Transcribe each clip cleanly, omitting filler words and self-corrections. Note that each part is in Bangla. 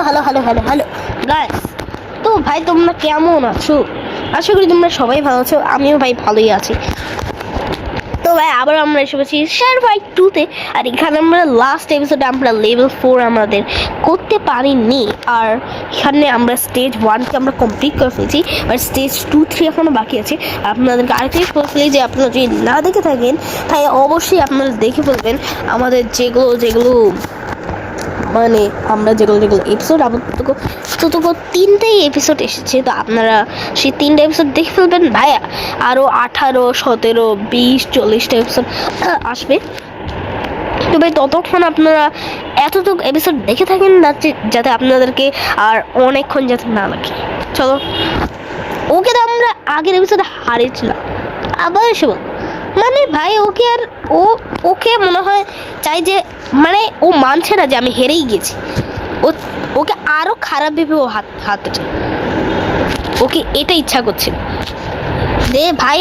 Hello guys. তো ভাই তোমরা কেমন আছো? আশা করি তোমরা সবাই ভালো আছো, আমিও ভাই ভালোই আছি। তো ভাই আবার আমরা এসে গেছি শেয়ার ফাইট 2-তে। আর এখানে আমরা লাস্ট এপিসোডে আমরা লেভেল 4 আমাদের করতে পারিনি। আর এখানে আমরা স্টেজ 1কে আমরা কমপ্লিট করে ফেলছি, আর স্টেজ 2-3 এখনও বাকি আছে। আপনাদেরকে আরেকটাই বলে ফেলি যে আপনারা যদি না দেখে থাকেন তাই অবশ্যই আপনারা দেখে ফেলবেন আমাদের যেগুলো মানে আমরা যেগুলো এপিসোড আপাতত 3টেই এপিসোড এসেছে। তো আপনারা সেই 3টে এপিসোড দেখে ফেলবেন ভাই। আরও 18, 17, 20, 40টা এপিসোড আসবে। তো ভাই ততক্ষণ আপনারা এতটুকু এপিসোড দেখে থাকেন যাতে আপনাদেরকে আর অনেকক্ষণ যাতে না লাগে। চলো, ওকে তো আমরা আগের এপিসোডে হারিয়েছিলাম, আবার এসে বল মানে ভাই ওকে মনে হয় চাই যে মানে ও মানছে না যে আমি হেরেই গেছি। ওকে আরো খারাপ ভেবে ও হারতে চায়, ওকে এটা ইচ্ছা করছে যে ভাই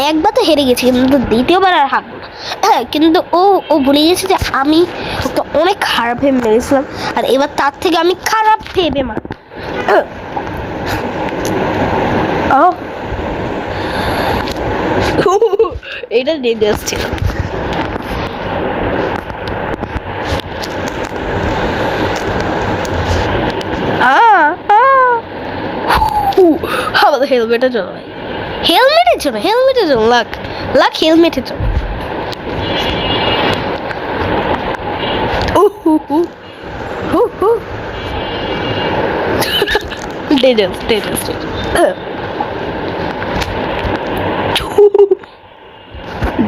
একবার তো হেরে গেছি, কিন্তু দ্বিতীয়বার আর হারবো না। হ্যাঁ, কিন্তু ও ভুলে গেছে যে আমি ওকে অনেক খারাপ ভেবে মেরেছিলাম, আর এবার তার থেকে আমি খারাপ ভেবে মার। এটা ডেঞ্জারাস ছিল। আমাদের হেলমেটের জন্য ভাই, হেলমেটের জন্য লাক হেলমেটের জন্য।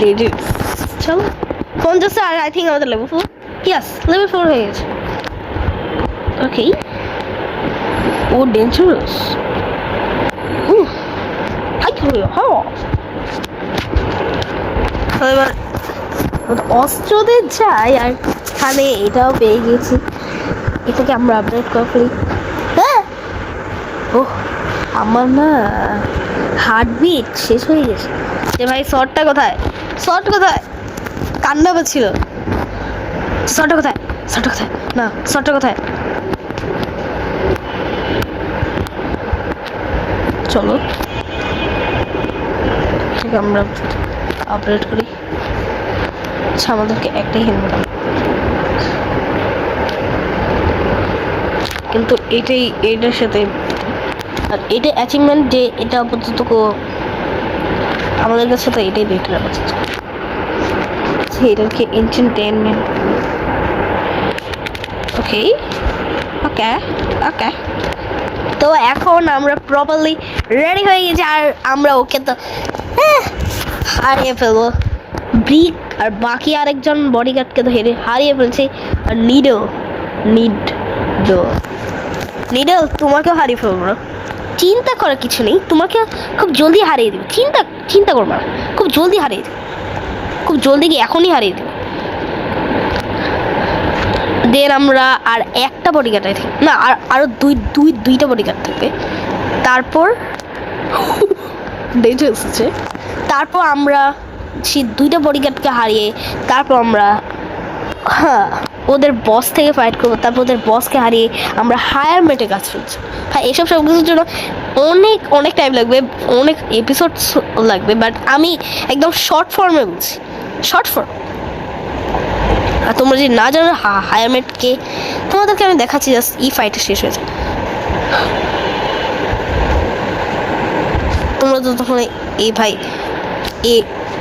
ডেঞ্জারাস চলো 50 আর আই থিঙ্ক আমাদের লেভেল 4, ইয়েস লেভেল 4 হয়ে গেছে। ওকে, ও ডেঞ্জারাস। এবার অস্ত্রদের যাই, আর এখানে এটাও পেয়ে গেছি, এটাকে আমরা আপডেট করে ফেলি। হ্যাঁ, ওহ আমার না হার্টবিট শেষ হয়ে গেছে। যে ভাই শর্টটা কোথায় কান্না পাচ্ছিল। শর্টটা কোথায় না, শর্টটা কোথায়? চলো আমরা আপডেট করি। আচ্ছা, আমাদেরকে একটাই হেলমেট, কিন্তু এটার সাথে আর এটা অ্যাচিভমেন্ট যে এটা আপাতত আমাদের কাছে তো এটাই বেটার আপাতত। এটাকে এনচেন্টমেন্ট। ওকে, তো এখন আমরা প্রপারলি রেডি হয়ে গেছি, আর আমরা ওকে তো হারিয়ে ফেলবো। ব্রিক আর বাকি আরেকজন বডিগার্ডকে তো হারিয়ে ফেলছি। আর নিডল তোমাকেও হারিয়ে ফেলবো না, চিন্তা করার কিছু নেই, তোমাকে খুব জলদি হারিয়ে দেবে। চিন্তা করবো না, খুব জলদি হারিয়ে দেবে, খুব জলদি গিয়ে এখনই হারিয়ে দেবে। দেন আমরা আর একটা বডিগার্ড না, আর আরো দুইটা বডিগার্ড থাকবে। তারপর আমরা সেই দুইটা বডিগার্ডকে হারিয়ে তারপর আমরা ওদের বস থেকে ফাইট করবো। তারপর ওদের বসকে হারিয়ে আমরা হায়ার মেটে কাজ করছি। হ্যাঁ, এসব সব কিছুর জন্য অনেক টাইম লাগবে, অনেক এপিসোড লাগবে, বাট আমি একদম শর্ট ফর্মে বলছি, শর্ট ফর্ম। আর তোমরা যদি না জানো হায়ার মেটকে, তোমাদেরকে আমি দেখাচ্ছি জাস্ট এই ফাইটটা শেষ হয়েছে। তোমরা তো তখন এই ভাই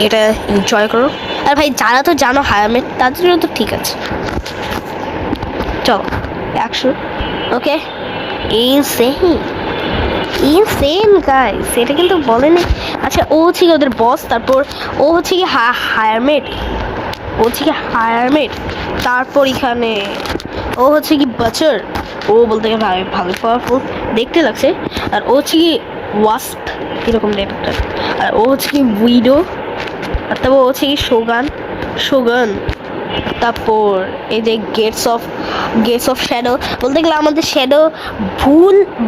এটা এনজয় করো। আর ভাই যারা তো জানো হায়ার মেট, তাদের জন্য তো ঠিক আছে। চলো অ্যাকশন। ওকে, ইনসেন গাইস, সেটা কিন্তু বলেনি। আচ্ছা, ও হচ্ছে কি ওদের বস, তারপর ও হচ্ছে কি হায়ার মেট, তারপর এখানে ও হচ্ছে কি বাচার। ও বলতে গেলে ভালো পাওয়ারফুল দেখতে লাগছে। আর ও হচ্ছে কি ওয়াস্প এরকম টাইপের। আর ও হচ্ছে কি উইডো, আর তারপর ও হচ্ছে কি শোগান। তারপর এই যে গেটস অফ শ্যাডো, বলতে গেলে আমাদের শ্যাডো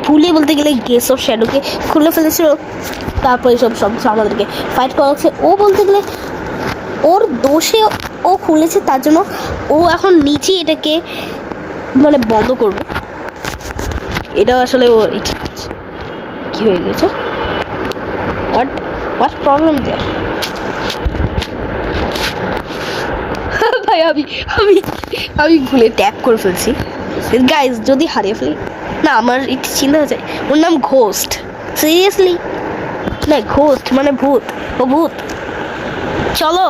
ভুলে বলতে গেলে গেটস অফ শ্যাডোকে খুলে ফেলেছিল। তারপর এইসব সব আমাদেরকে ফাইট করা হচ্ছে। ও বলতে গেলে ওর দোষে ও খুলেছে, তার জন্য ও এখন নিচে এটাকে মানে বন্ধ করবো। এটা আসলে ও কি হয়ে গেছে? What problem there? ভাই আমি ভুলে ট্যাপ করে ফেলছি গাইজ। যদি হারিয়ে ফেলি না, আমার একটু চিন্তা হচ্ছে। ওর নাম ঘোস্ট। সিরিয়াসলি না, ঘোস্ট মানে ভূত। ও ভূত। চলো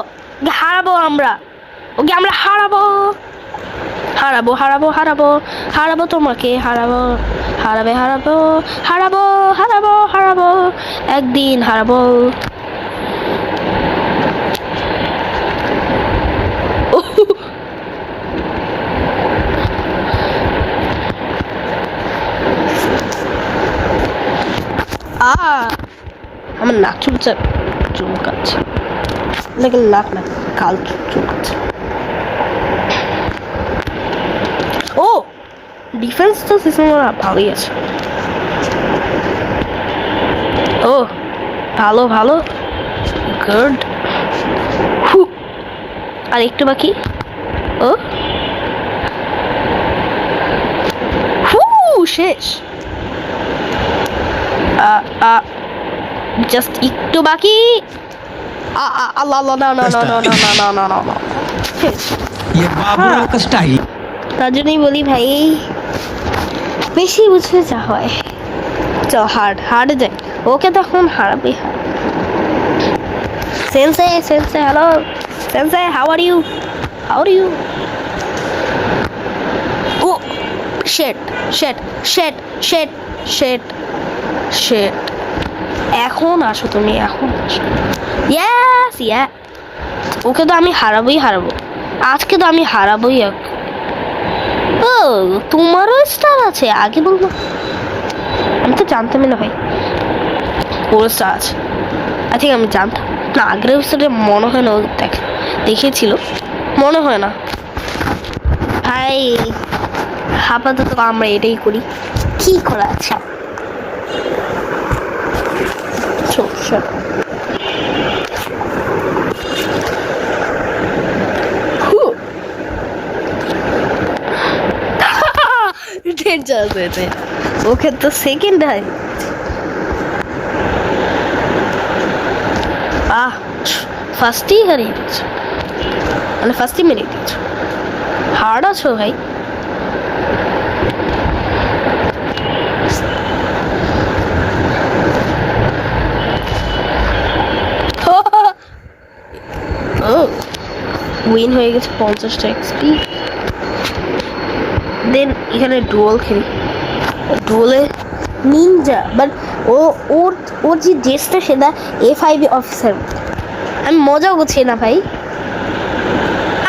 হারাবো আমরা ওকে, আমরা হারাবো হারাবো হারাবো হারাবো হারাবো তোমাকে, হারাবো হারাবে হারাবো হারাবো হারাবো হারাবো একদিন হারাবো। আমার নাক চুলকাচ্ছে, নাকি নাক না কাল চুলকাচ্ছে। ও ডিফেন্স তো সিস্টেম ভালোই আছে। ও ভালো ভালো গুড। আর একটু বাকি। ও শেষ। জাস্ট একটু বাকি। আল্লাহ আল্লাহ, না না না না না না না না না না, ये बाबूराव का स्टाइल। তার জন্যই বলি ভাই, বেশি বুঝলে যা হয়। চল হার্ডে যাই, ওকে তখন হারাবি। সেন্সে হ্যালো সেন্সে, হাউ আর ইউ? ও শেট শেট শেট শেট শেট শেট। এখন আসো তুমি, এখন আসো। ইয়েস ওকে তো আমি হারাবোই। আজকে তো আমি হারাবোই। ও তোমারও স্টার আছে? আগে বলবো, আমি তো জানতামই না ভাই ওর স্টার আছে। আই থিঙ্ক আমি জানতাম না, আগের এপিসোডে মনে হয় না ও দেখিয়েছিল, মনে হয় না ভাই। আপাতত আমরা এটাই করি, কি করা আছে। ওকে তো সেকেন্ড হয়। ফার্স্টই হারিয়ে গেছে, মানে ফার্স্টই মেরে দিয়েছে। হার্ড আছো ভাই। উইন হয়ে গেছে 50টা এক্সপি। দেন এখানে ডুয়েল খেলি, ডুয়েলে নিনজা, বাট ওর যে ড্রেসটা সেটা A5 অফিসার। আমি মজাও করছি না ভাই।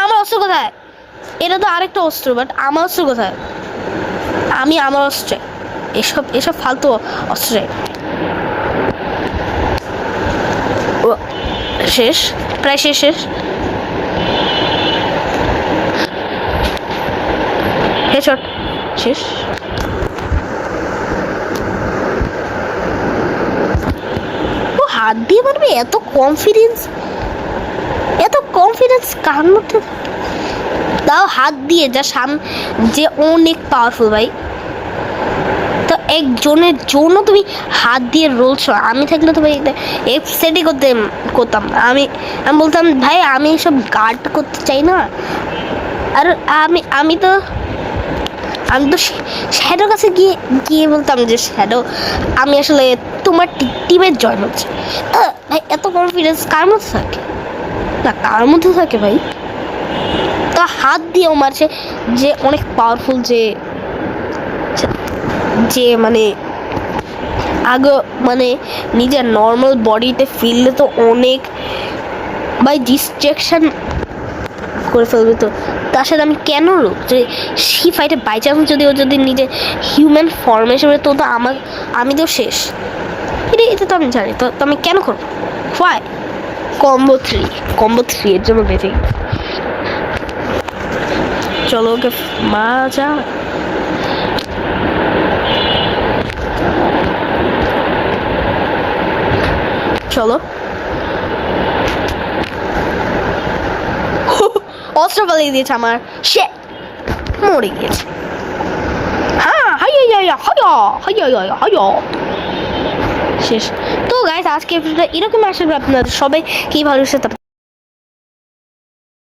আমার অস্ত্র কোথায়? এটা তো আরেকটা অস্ত্র, বাট আমার অস্ত্র কোথায়? আমার অস্ত্রে এসব ফালতু অস্ত্রে। ও শেষ, প্রায় শেষ। হেডশট শেষ। ও হাত দিয়ে মারবে? এত কনফিডেন্স কার মধ্যে? তাও হাত দিয়ে যে অনেক পাওয়ারফুল ভাই। তো একজনের জন্য তুমি হাত দিয়ে রোলছো। আমি থাকলে তো ভাই সেটই করতাম। আমি বলতাম ভাই আমি এসব গার্ড করতে চাই না। আর আমি তো শ্যাডোর কাছে গিয়ে বলতাম যে শ্যাডো, আমি আসলে তোমার টিমের জয়েন হচ্ছে। ভাই এত কনফিডেন্স কার মধ্যে থাকে? না কার মধ্যে থাকে ভাই? তা হাত দিয়েও মারছে, যে অনেক পাওয়ারফুল, যে মানে আগে মানে নিজের নর্মাল বডিতে ফিরলে তো অনেক ভাই ডিস্ট্রাকশন করে ফেলবে। তো তার সাথে আমি কেন যে সি ফাইটে বাই চান্স যদি ও যদি নিজে হিউম্যান ফর্মেশনে, তো আমি তো শেষ। এটা তো আমি জানি, তো আমি কেন করবো? হোয়াই? কম্বো 3 এর জন্য বেঁচে। চলো ওকে মাজা। চলো অস্ত্র পালিয়ে দিয়েছে আমার, সে মরে গিয়েছে। হাইয়া হাইয়া হাইয়া শেষ। তো গাইস আজকে এপিসোডটা এরকম আশা করি আপনাদের সবাই কি ভালো